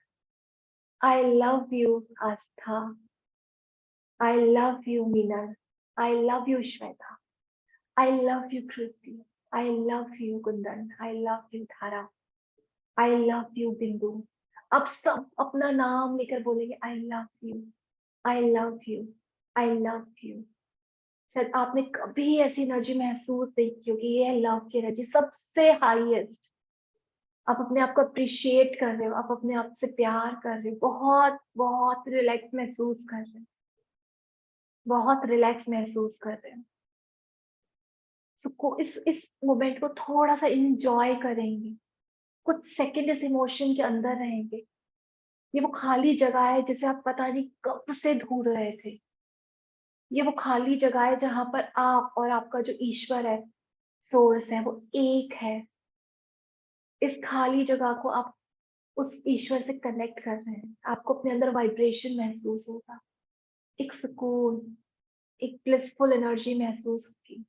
I love you Aastha. I love you Meenal. I love you Shweta. I love you Kriti. I love you Kundan. I love you Dhara. I love you बिंदु. अब सब अपना नाम लेकर बोलेंगे आई love you. I love you. I love you. शायद आपने कभी ऐसी एनर्जी महसूस नहीं की होगी. ये है लव की एनर्जी, सबसे हाईएस्ट. आप अपने आप को अप्रिशिएट कर रहे हो, आप अपने आप से प्यार कर रहे हो, बहुत बहुत रिलैक्स महसूस कर रहे हो, बहुत रिलैक्स महसूस कर रहे हो. को इस मोमेंट को थोड़ा सा इंजॉय करेंगे. कुछ सेकंड इस इमोशन के अंदर रहेंगे. ये वो खाली जगह है जिसे आप पता नहीं कब से ढूंढ रहे थे. ये वो खाली जगह है जहां पर आप और आपका जो ईश्वर है, सोर्स है, वो एक है. इस खाली जगह को आप उस ईश्वर से कनेक्ट कर रहे हैं. आपको अपने अंदर वाइब्रेशन महसूस होगा, एक सुकून, एक ब्लिसफुल एनर्जी महसूस होगी.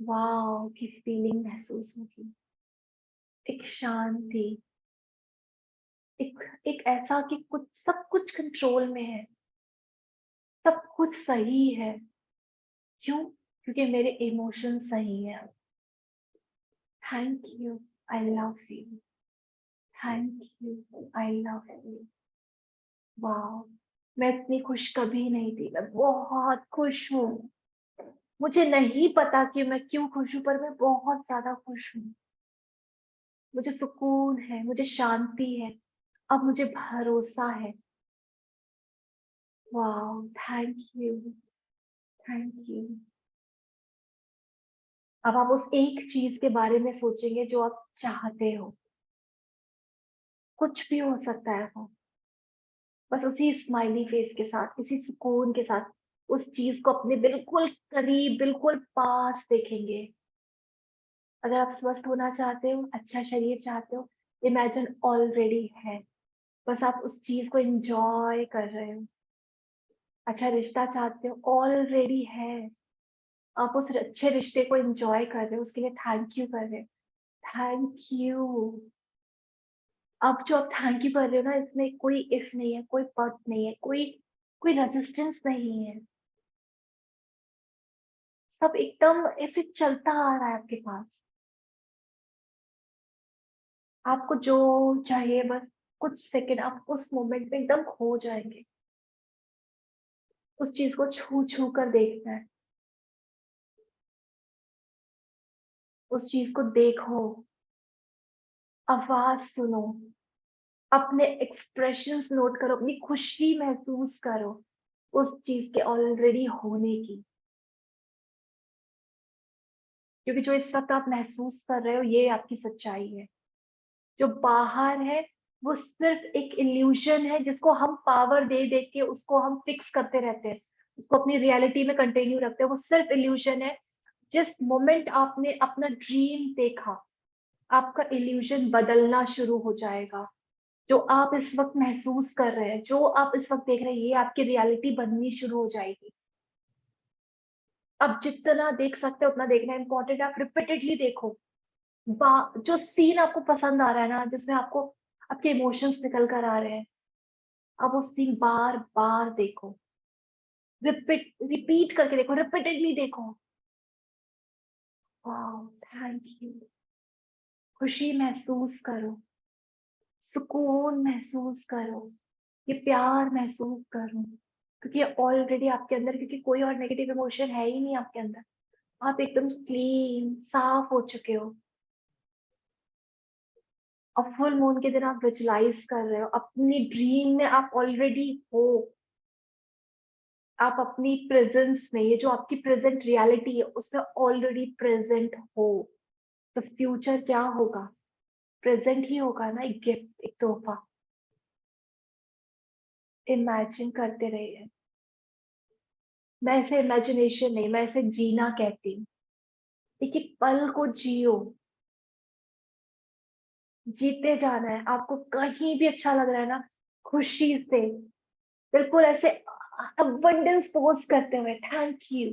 वाओ की फीलिंग महसूस होगी. एक शांति, एक ऐसा कि कुछ, सब कुछ कंट्रोल में है, सब कुछ सही है. क्यों? क्योंकि मेरे इमोशन सही है. Thank you. I love you. Thank you, I love you. वाह, मैं इतनी खुश कभी नहीं थी, मैं बहुत खुश हूँ। मुझे नहीं पता कि मैं क्यों खुश हूँ, पर मैं बहुत ज्यादा खुश हूँ। मुझे सुकून है, मुझे शांति है, अब मुझे भरोसा है। वाह, थैंक यू, थैंक यू। अब आप उस एक चीज के बारे में सोचेंगे जो आप चाहते हो, कुछ भी हो सकता है वो, बस उसी स्माइली फेस के साथ, इसी सुकून के साथ उस चीज को अपने बिल्कुल करीब, बिल्कुल पास देखेंगे। अगर आप स्वस्थ होना चाहते हो, अच्छा शरीर चाहते हो, इमेजिन ऑलरेडी है, बस आप उस चीज को एंजॉय कर रहे हो। अच्छा रिश्ता चाहते हो, ऑलरेडी है, आप उस अच्छे रिश्ते को एंजॉय कर रहे हो, उसके लिए थैंक यू कर रहे हो। Thank you. अब जो आप थैंक यू कर रहे हो ना, इसमें कोई इफ नहीं है, कोई बट नहीं है, कोई कोई रेजिस्टेंस नहीं है, सब एकदम ऐसे चलता आ रहा है आपके पास। आपको जो चाहिए, बस कुछ सेकंड आप उस मोमेंट में एकदम खो जाएंगे। उस चीज को छू छू कर देखना है, उस चीज को देखो, आवाज सुनो, अपने एक्सप्रेशंस नोट करो, अपनी खुशी महसूस करो उस चीज के ऑलरेडी होने की। क्योंकि जो इस वक्त आप महसूस कर रहे हो, ये आपकी सच्चाई है। जो बाहर है वो सिर्फ एक इल्यूजन है, जिसको हम पावर दे दे के उसको हम फिक्स करते रहते हैं, उसको अपनी रियलिटी में कंटिन्यू रखते हैं। वो सिर्फ इल्यूजन है। जिस मोमेंट आपने अपना ड्रीम देखा, आपका इल्यूजन बदलना शुरू हो जाएगा। जो आप इस वक्त महसूस कर रहे हैं, जो आप इस वक्त देख रहे हैं, ये आपकी रियलिटी बननी शुरू हो जाएगी। अब जितना देख सकते हो उतना देखना इंपॉर्टेंट है। आप रिपीटेडली देखो, जो सीन आपको पसंद आ रहा है ना, जिसमें आपको आपके इमोशंस निकल कर आ रहे हैं, अब वो सीन बार बार देखो, रिपीट करके देखो, रिपीटेडली देखो। वाह, थैंक यू। खुशी महसूस करो, सुकून महसूस करो, ये प्यार महसूस करो, क्योंकि ये ऑलरेडी आपके अंदर, क्योंकि कोई और नेगेटिव इमोशन है ही नहीं आपके अंदर। आप एकदम क्लीन, साफ हो चुके हो। और फुल मून के दिन आप विजुलाइज कर रहे हो, अपनी ड्रीम में आप ऑलरेडी हो। आप अपनी प्रेजेंस में, ये जो आपकी प्रेजेंट रियलिटी है, उसमें ऑलरेडी प्रेजेंट हो। तो फ्यूचर क्या होगा? प्रेजेंट ही होगा ना, एक गिफ्ट, एक तोहफा। इमेजिन करते रहिए। मैं इसे इमेजिनेशन नहीं, मैं इसे जीना कहती हूँ। एक एक पल को जियो, जीते जाना है। आपको कहीं भी अच्छा लग रहा है ना, खुशी से, बिल्कुल ऐसे अबंडेंस पोस्ट करते हुए, thank you,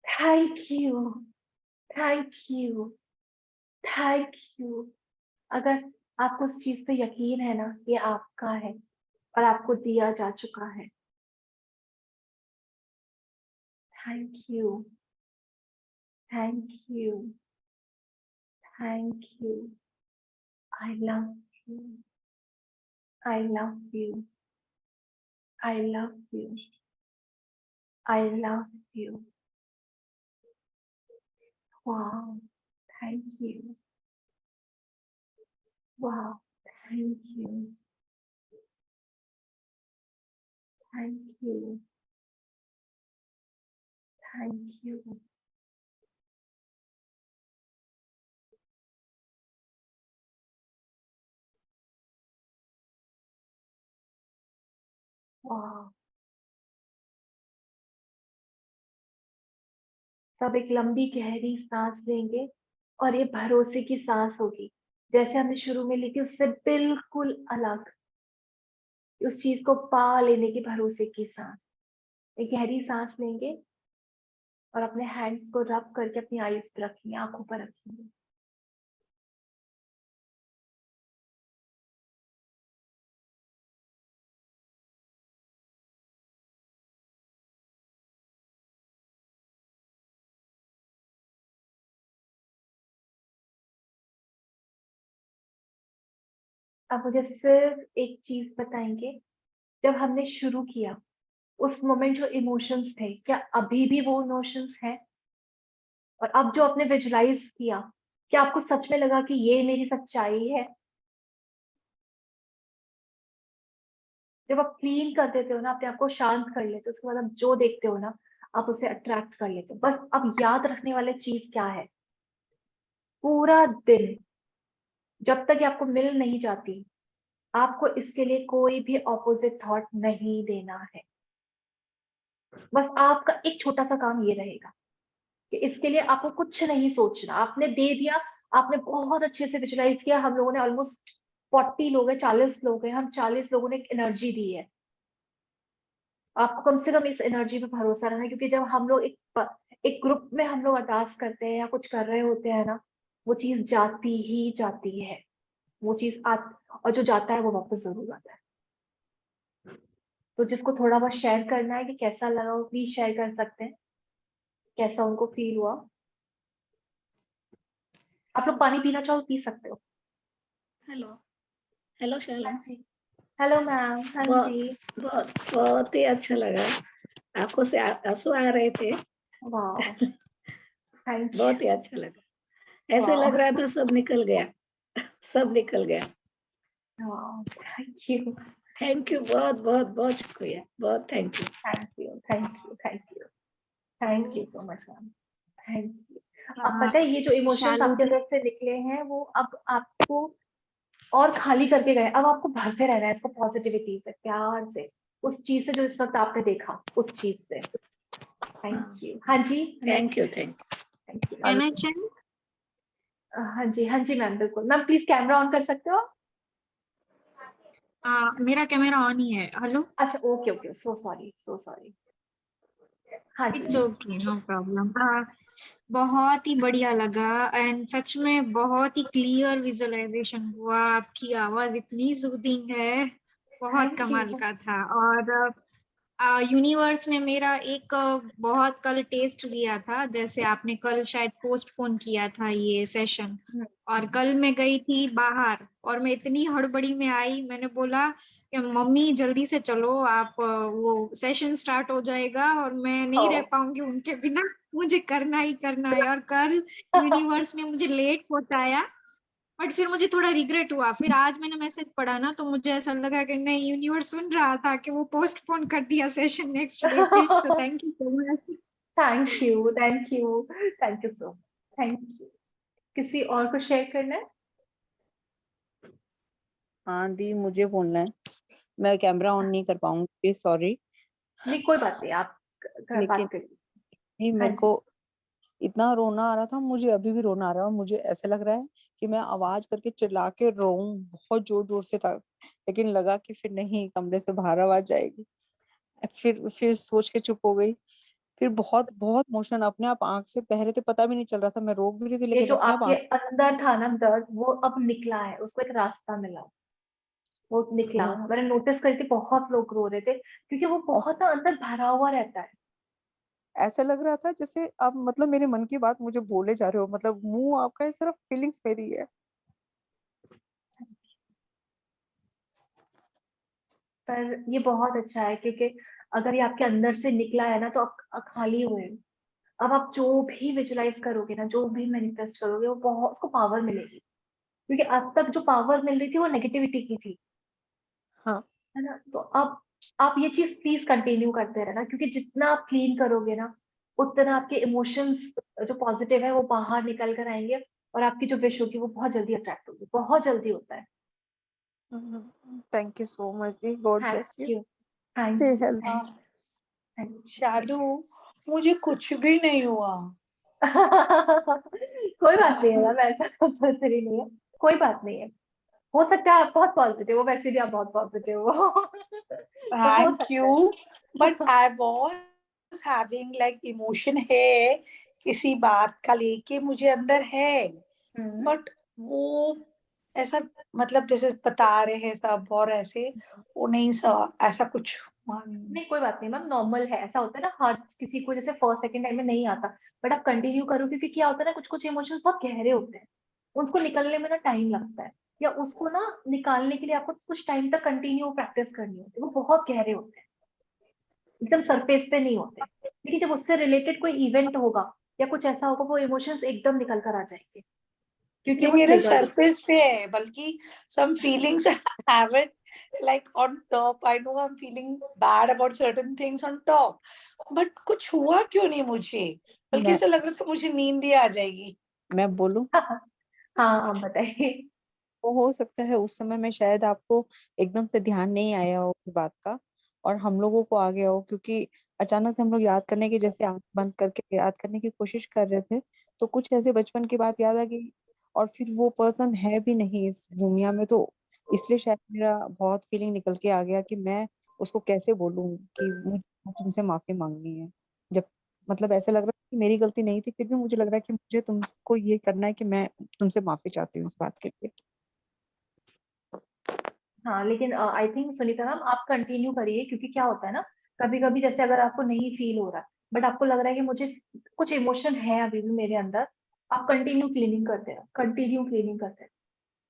thank you, thank you, thank you. अगर आपको उस चीज पे यकीन है ना, ये आपका है और आपको दिया जा चुका है। Thank you, thank you, thank you. I love you, I love you, I love you, I love you. वाह, थैंक यू, वाह, thank you, thank you, thank you. वाह। सब एक लंबी गहरी सांस लेंगे, और ये भरोसे की सांस होगी, जैसे हमने शुरू में ली थी उससे बिल्कुल अलग। उस चीज को पा लेने की भरोसे की सांस। एक गहरी सांस लेंगे और अपने हैंड्स को रब करके अपनी आईज पे रखेंगे, आंखों पर रखेंगे। आप मुझे सिर्फ एक चीज बताएंगे, जब हमने शुरू किया उस मोमेंट जो इमोशंस थे, क्या अभी भी वो इमोशंस हैं? और अब जो आपने विजुलाइज किया, क्या आपको सच में लगा कि ये मेरी सच्चाई है? जब आप क्लीन कर देते हो ना, अपने आप को शांत कर लेते हो, उसके बाद आप जो देखते हो ना, आप उसे अट्रैक्ट कर लेते हो। बस अब याद रखने वाली चीज क्या है, पूरा दिन जब तक ये आपको मिल नहीं जाती, आपको इसके लिए कोई भी ऑपोजिट थॉट नहीं देना है। बस आपका एक छोटा सा काम ये रहेगा कि इसके लिए आपको कुछ नहीं सोचना, आपने दे दिया, आपने बहुत अच्छे से विजुलाइज किया। हम लोगों ने ऑलमोस्ट 40 लोग हैं, 40 लोग हैं, हम 40 लोगों ने एक एनर्जी दी है। आपको कम से कम इस एनर्जी पे भरोसा रखना है, क्योंकि जब हम लोग एक ग्रुप में हम लोग अरदास करते हैं या कुछ कर रहे होते हैं ना, वो चीज जाती ही जाती है। वो चीज और जो जाता है वो वापस जरूर आता है। तो जिसको थोड़ा बहुत शेयर करना है कि कैसा लगा, वो प्लीज शेयर कर सकते हैं, कैसा उनको फील हुआ। आप लोग पानी पीना चाहो पी सकते हो। हेलो हेलो शैला, हाँ जी, हेलो मैम। हाँ बहुत जी। बहुत बहुत ही अच्छा लगा। आंखों से आंसू आ रहे थे। वाह, थैंक बहुत ही अच्छा लगा। ऐसे लग रहा था सब निकल गया, सब निकल गया। यू, वाह, थैंक यू, थैंक यू, बहुत बहुत बहुत शुक्रिया, बहुत thank you. Thank you, thank you, thank you, thank you so much ma'am, thank you. अब हाँ, पता है ये जो इमोशंस शालू आपके दी, अंदर से निकले हैं, वो अब आपको और खाली करके गए। अब आपको भरते रहना है इसको पॉजिटिविटी से, प्यार से, उस चीज से जो इस वक्त आपने देखा, उस चीज से। Thank you. हाँ जी, thank you, thank thank you. Can I check? हाँ जी, हाँ जी मैम, बिल्कुल मैम, प्लीज कैमरा ऑन कर सकते हो? मेरा कैमरा ऑन ही है। हेलो, अच्छा, okay okay, so sorry, so sorry. हाँ जी। It's okay, no problem. बहुत ही बढ़िया लगा एंड सच में बहुत ही क्लियर विजुअलाइजेशन हुआ। आपकी आवाज इतनी सूदिंग है, बहुत थैंक कमाल यू। का था। और यूनिवर्स ने मेरा एक बहुत कल टेस्ट लिया था, जैसे आपने कल शायद पोस्टपोन किया था ये सेशन, और कल मैं गई थी बाहर और मैं इतनी हड़बड़ी में आई, मैंने बोला कि मम्मी जल्दी से चलो आप, वो सेशन स्टार्ट हो जाएगा और मैं नहीं रह पाऊंगी उनके बिना, मुझे करना ही करना है। और कल यूनिवर्स ने मुझे लेट पहुंचाया, बट फिर मुझे थोड़ा रिग्रेट हुआ। फिर आज मैंने मैसेज पढ़ा ना, तो मुझे ऐसा लगा कि नहीं, यूनिवर्स सुन रहा था कि वो पोस्टपोन कर दिया सेशन नेक्स्ट डे पे। So thank you so much. Thank you, thank you, thank you so much, thank you. किसी और को शेयर करना है? हाँ दी, मुझे बोलना है, मैं कैमरा ऑन नहीं कर पाऊंगी, प्लीज सॉरी। नहीं कोई बात नहीं, आप लेकिन बात करिए। नहीं, हाँ मेरे जी। को इतना रोना आ रहा था, मुझे अभी भी रोना आ रहा है, और मुझे ऐसा लग रहा है कि मैं आवाज करके चिल्ला के रोऊं, बहुत जोर जोर से था, लेकिन लगा कि फिर नहीं, कमरे से बाहर आवाज जाएगी। फिर सोच के चुप हो गई। फिर बहुत बहुत इमोशन अपने आप आंख से बह रहे थे, पता भी नहीं चल रहा था, मैं रोक भी रही थी ये लेकिन जो अपने आप आपके आंसू। अंदर था ना दर्द, वो अब निकला है, उसको एक रास्ता मिला, वो निकला। मैंने नोटिस करी थी, बहुत लोग रो रहे थे क्योंकि वो बहुत ना अंदर भरा हुआ रहता है। ऐसा लग रहा था जैसे आप मतलब मेरे मन की बात मुझे बोले जा रहे हो, मतलब मुंह आपका है, सिर्फ फीलिंग्स मेरी है। पर ये बहुत अच्छा है, क्योंकि अगर ये आपके अंदर से निकला है ना, तो आप खाली हुए हो। अब आप जो भी विजुलाइज करोगे ना, जो भी मैनिफेस्ट करोगे, वो बहुत, उसको पावर मिलेगी। क्योंकि अब तक जो पावर मिल रही थी वो नेगेटिविटी की थी, हाँ, है ना। तो अब आप ये चीज प्लीज कंटिन्यू करते रहना, क्योंकि जितना आप क्लीन करोगे ना, उतना आपके इमोशंस जो पॉजिटिव है वो बाहर निकल कर आएंगे, और आपकी जो विश होगी वो बहुत जल्दी अट्रैक्ट होगी, बहुत जल्दी होता है। थैंक यू सो मच दी, God thank bless you, you, thank stay you, healthy. Thank Shalu, मुझे कुछ भी नहीं हुआ। कोई बात नहीं है मैम, ऐसा कंपल्सरी नहीं है, कोई बात नहीं है। हो सकता है आप बहुत पॉजिटिव हो, वैसे भी आप बहुत पॉजिटिव हो। तो हो थैंक सकता यू, बट है। I was having like emotion है, किसी बात का लेके मुझे अंदर है, बट वो ऐसा, मतलब जैसे बता रहे हैं सब और ऐसे, वो नहीं सा ऐसा कुछ हुआ नहीं। नहीं कोई बात नहीं मैम, नॉर्मल है, ऐसा होता है ना, हर किसी को जैसे फर्स्ट सेकंड टाइम में नहीं आता, बट आप कंटिन्यू करो, क्योंकि क्या होता है ना, कुछ कुछ इमोशंस बहुत गहरे होते हैं, उसको निकलने में ना टाइम लगता है। या उसको ना निकालने के लिए आपको कुछ टाइम तक कंटिन्यू प्रैक्टिस करनी होती है। वो बहुत गहरे होते हैं, एकदम सरफेस पे नहीं होते। लेकिन जब उससे रिलेटेड कोई इवेंट होगा या कुछ ऐसा होगा, वो इमोशंस एकदम निकल कर आ जाएंगे, क्योंकि नहीं, वो मेरा ट्रिगर्ड। सरफेस पे है, बल्कि some feelings I haven't like on top. I know I'm feeling bad about certain things on top, but कुछ हुआ क्यों नहीं मुझे, बल्कि मैं ऐसा लग रहा था मुझे नींद ही आ जाएगी। मैं बोलूं, हाँ, आप बताइए। वो हो सकता है उस समय में शायद आपको एकदम से ध्यान नहीं आया हो उस बात का, और हम लोगों को आ गया हो, क्योंकि अचानक से हम लोग याद करने की, जैसे आंख बंद करके याद करने की कोशिश कर रहे थे, तो कुछ ऐसे बचपन की बात याद आ गई, और फिर वो पर्सन है भी नहीं इस दुनिया में, तो इसलिए शायद मेरा बहुत फीलिंग निकल के आ गया कि मैं उसको कैसे बोलूं कि मुझे तुमसे माफी मांगनी है। जब मतलब ऐसा लग रहा है कि मेरी गलती नहीं थी, फिर भी मुझे लग रहा है कि मुझे तुमको ये करना है कि मैं तुमसे माफी चाहती हूँ इस बात के लिए। हाँ, लेकिन आई थिंक सुनीता मैम आप कंटिन्यू करिए, क्योंकि क्या होता है ना, कभी कभी जैसे अगर आपको नहीं फील हो रहा है, बट आपको लग रहा है कि मुझे कुछ इमोशन है अभी भी मेरे अंदर, आप कंटिन्यू क्लीनिंग करते रहो, कंटिन्यू क्लीनिंग करते रहो।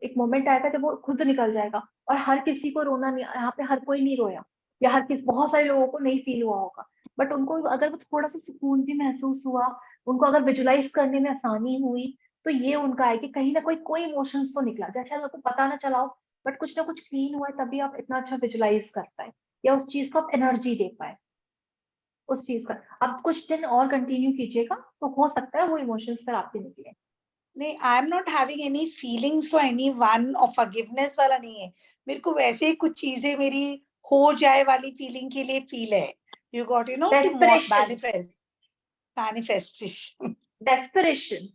एक मोमेंट आएगा जब वो खुद निकल जाएगा। और हर किसी को रोना नहीं, यहाँ पे हर कोई नहीं रोया, या हर किस बहुत सारे लोगों को नहीं फील हुआ होगा, बट उनको अगर वो थोड़ा सा सुकून भी महसूस हुआ, उनको अगर विजुलाइज करने में आसानी हुई, तो ये उनका है कि कहीं ना कोई इमोशंस तो निकला, जैसे शायद आपको पता ना चला हो, बट कुछ ना कुछ फील हुआ है, तभी आप इतना अच्छा विजुलाइज कर पाए, या उस चीज को आप एनर्जी दे पाए उस चीज का। अब कुछ दिन और कंटिन्यू कीजिएगा, तो हो सकता है वो इमोशंस फिर आपके निकले। नहीं, I am not having any feelings for any one, और फॉरगिवनेस वाला नहीं है मेरे को। वैसे ही कुछ चीजें मेरी हो जाए वाली फीलिंग के लिए फील है। You got to desperation, manifestation desperation.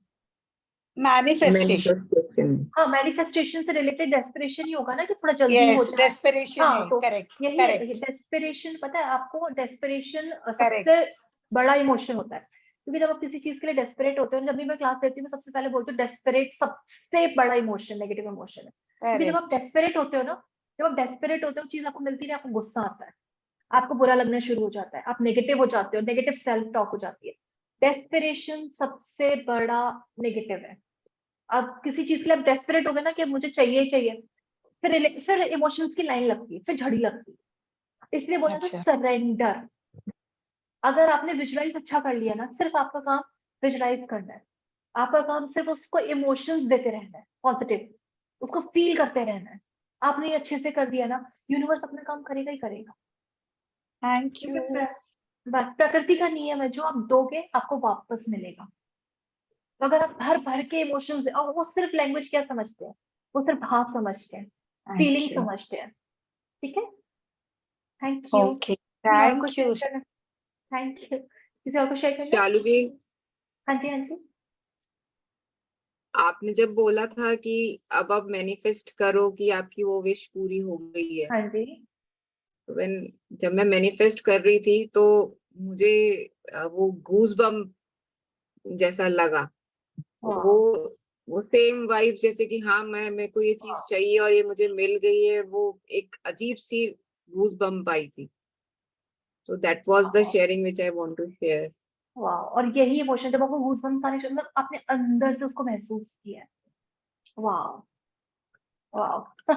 Manifestation. Manifestation. हाँ, मैनिफेस्टेशन से रिलेटेड डेस्परेशन ही होगा ना, कि थोड़ा जल्दी हो यस, जाए। डेस्परेशन हाँ, है, तो करेक्ट यही है करेक्ट डेस्परेशन। पता है आपको, डेस्परेशन सबसे करेक्ट बड़ा इमोशन होता है, क्योंकि जब आप किसी चीज के लिए डेस्परेट होते हो, जब भी मैं क्लास लेती हूँ, मैं सबसे पहले बोलती हूँ डेस्परेट सबसे बड़ा इमोशन, नेगेटिव इमोशन है। क्योंकि जब आप करेक्ट। डेस्परेट होते हो ना, जब आप डेस्परेट होते हो, चीज आपको मिलती नहीं, आपको गुस्सा आता है, आपको बुरा लगना शुरू हो जाता है, आप नेगेटिव हो जाते हो, नेगेटिव सेल्फ टॉक हो जाती है। डेस्परेशन सबसे बड़ा नेगेटिव है। अब किसी चीज के लिए आप डेस्परेट हो गए ना, कि मुझे चाहिए ही चाहिए, फिर इमोशंस की लाइन लगती है, फिर झड़ी लगती है। इसलिए बोला था अच्छा, सरेंडर। अगर आपने विजुलाइज अच्छा कर लिया ना, सिर्फ आपका काम विजुलाइज करना है, आपका काम सिर्फ उसको इमोशंस देते रहना है, पॉजिटिव, उसको फील करते रहना है। आपने ये अच्छे से कर दिया ना, यूनिवर्स अपना काम करेगा ही करेगा। थैंक क्योंकि यू। बस प्रकृति का नियम है, जो आप दोगे आपको वापस मिलेगा। तो अगर आप भर भर के इमोशंस, और वो सिर्फ लैंग्वेज क्या समझते हैं, वो सिर्फ भाव समझते हैं, थैंक फीलिंग यू। समझते हैं। ठीक है, थैंक यू। ओके, किसी और को थैंक शेयर यू। करना? Thank you. किसी और को शेयर करना है? शालू जी, हाँ जी, हाँ जी। आपने जब बोला था कि अब आप मैनिफेस्ट करो कि आपकी वो विश पूरी हो गई है, हाँ जी। व्हेन जब मैं मैनिफेस्ट कर रही थी तो मुझे वो गूज बम्प जैसा लगा। वाह, वो वो सेम वाइब, जैसे कि हाँ मैं मेरे को ये चीज चाहिए और ये मुझे मिल गई है, वो एक अजीब सी गूज बम्प आई थी। तो that was the sharing which I want to share. वाह। और यही इमोशन जब आपको गूज़बम्प्स आने शुरू, मतलब आपने अंदर से उसको महसूस किया है। वाह, वाह।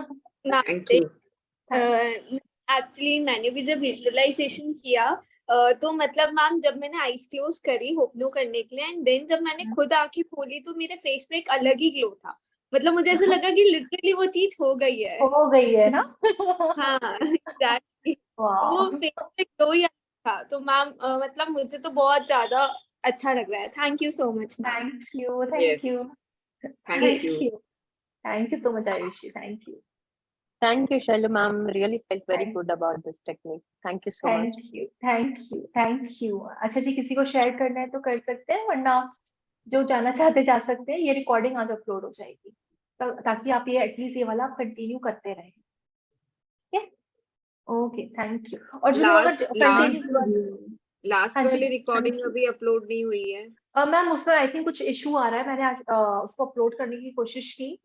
Thank you. एक्चुअली मैंने भी जब विजुअलाइजेशन किया, तो मतलब मैम जब मैंने आईज क्लोज करी होपनो करने के लिए, एंड देन जब मैंने खुद आंखें खोली, तो मेरे फेस पे एक अलग ही ग्लो था। मतलब मुझे ऐसा लगा कि लिटरली वो चीज हो गई है। हो गई है ना। हाँ, एग्जैक्टली। वो वाह, फेस पे ग्लो ही था। तो मैम मतलब मुझे तो बहुत ज्यादा अच्छा लग रहा है। Thank you so much ma'am. Thank you, thank yes, you, thank you. Thank you, thank you so much Ayushi, thank you, Thank you, Shalu ma'am. Really felt very thank good about this technique. Thank you so much. You, thank you, thank you. अच्छा जी, किसी को share करना है तो कर सकते हैं, वरना जो जाना चाहते जा सकते हैं। ये रिकॉर्डिंग आज अपलोड हो जाएगी, ताकि आप ये एटलीस्ट ये वाला कंटिन्यू करते रहें। ठीक है, ओके, थैंक यू। और जो लोग अगर लास्ट कंटिन्यू, लास्ट हाँ जी, वाली रिकॉर्डिंग अभी अपलोड नहीं हुई है। मैम उसमें आई थिंक कुछ इशू आ रहा है। मैंने आज उसको अपलोड करने की कोशिश की,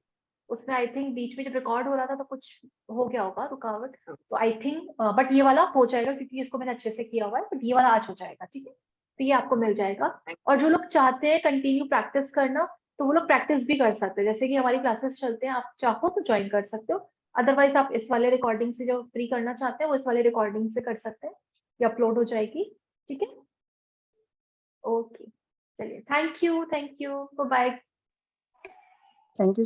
उसमें आई थिंक बीच में जब रिकॉर्ड हो रहा था तो कुछ हो गया होगा रुकावट। तो आई थिंक बट ये वाला हो जाएगा, क्योंकि इसको मैंने अच्छे से किया हुआ है, बट ये वाला आज हो जाएगा। ठीक है, तो ये आपको मिल जाएगा। और जो लोग चाहते हैं कंटिन्यू प्रैक्टिस करना, तो वो लोग प्रैक्टिस भी कर सकते हैं। जैसे कि हमारी क्लासेस चलते हैं, आप चाहो तो ज्वाइन कर सकते हो, अदरवाइज आप इस वाले रिकॉर्डिंग से जो फ्री करना चाहते हैं वो इस वाले रिकॉर्डिंग से कर सकते हैं, ये अपलोड हो जाएगी। ठीक है, ओके, चलिए, thank you, bye. Thank you